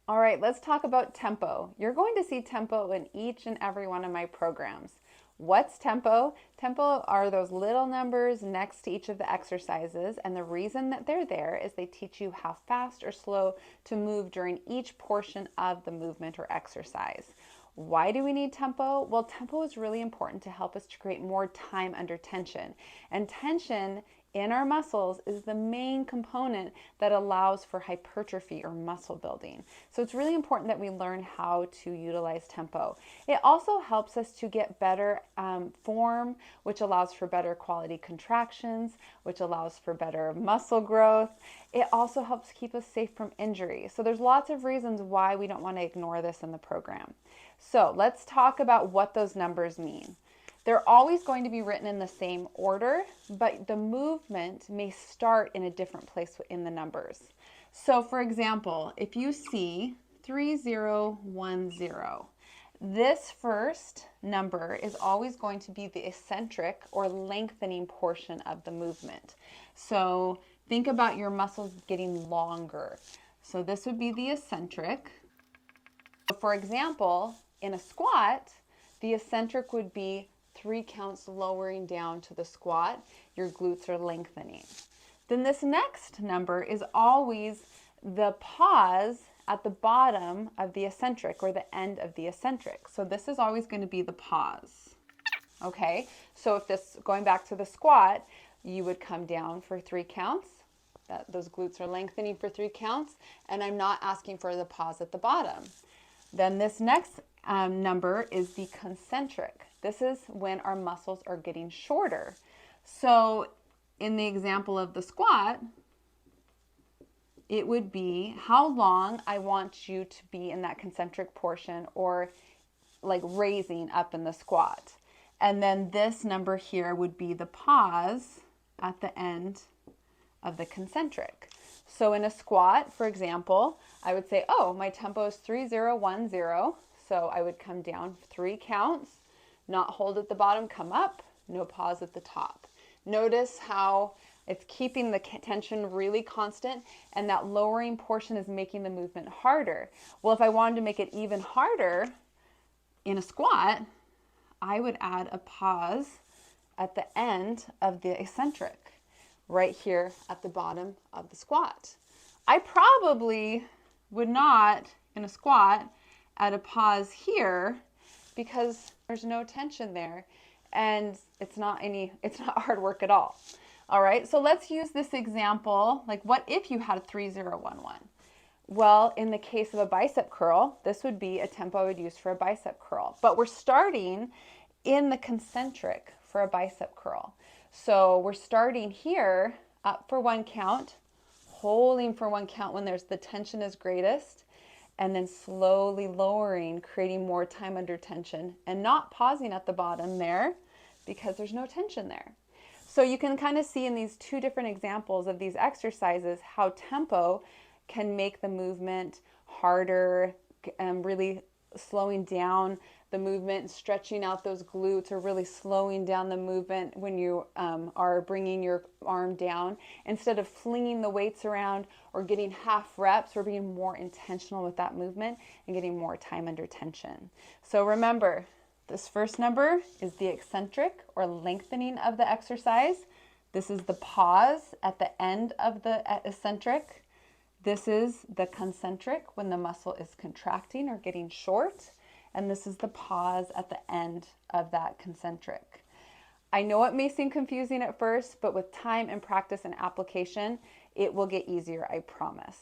All right, let's talk about tempo. You're going to see tempo in each and every one of my programs. What's tempo? Tempo are those little numbers next to each of the exercises, and the reason that they're there is they teach you how fast or slow to move during each portion of the movement or exercise. Why do we need tempo? Well, tempo is really important to help us to create more time under tension. And tension in our muscles is the main component that allows for hypertrophy or muscle building. So it's really important that we learn how to utilize tempo. It also helps us to get better form, which allows for better quality contractions, which allows for better muscle growth. It also helps keep us safe from injury. So there's lots of reasons why we don't want to ignore this in the program. So let's talk about what those numbers mean. They're always going to be written in the same order, but the movement may start in a different place in the numbers. So for example, if you see 3010, this first number is always going to be the eccentric or lengthening portion of the movement. So think about your muscles getting longer. So this would be the eccentric. For example, in a squat, the eccentric would be 3 counts lowering down to the squat. Your glutes are lengthening. Then this next number is always the pause at the bottom of the eccentric or the end of the eccentric. So this is always going to be the pause. Okay, so if this, going back to the squat, you would come down for 3 counts. Those glutes are lengthening for 3 counts, and I'm not asking for the pause at the bottom. Then this next number is the concentric. This is when our muscles are getting shorter. So in the example of the squat, it would be how long I want you to be in that concentric portion, or like raising up in the squat. And then this number here would be the pause at the end of the concentric. So in a squat, for example, I would say, oh, my tempo is 3010. So I would come down 3 counts, not hold at the bottom, come up, no pause at the top. Notice how it's keeping the tension really constant, and that lowering portion is making the movement harder. Well, if I wanted to make it even harder in a squat, I would add a pause at the end of the eccentric, right here at the bottom of the squat. I probably would not, in a squat, add a pause here because there's no tension there, and it's not hard work at all. All right, so let's use this example. Like, what if you had 3011? Well, in the case of a bicep curl, this would be a tempo I would use for a bicep curl. But we're starting in the concentric for a bicep curl. So we're starting here, up for 1 count, holding for 1 count when the tension is greatest, and then slowly lowering, creating more time under tension, and not pausing at the bottom there because there's no tension there. So you can kind of see in these 2 different examples of these exercises how tempo can make the movement harder, really slowing down the movement, stretching out those glutes, or really slowing down the movement when you are bringing your arm down. Instead of flinging the weights around or getting half reps, we're being more intentional with that movement and getting more time under tension. So remember, this first number is the eccentric or lengthening of the exercise. This is the pause at the end of the eccentric. This is the concentric when the muscle is contracting or getting short. And this is the pause at the end of that concentric. I know it may seem confusing at first, but with time and practice and application, it will get easier, I promise.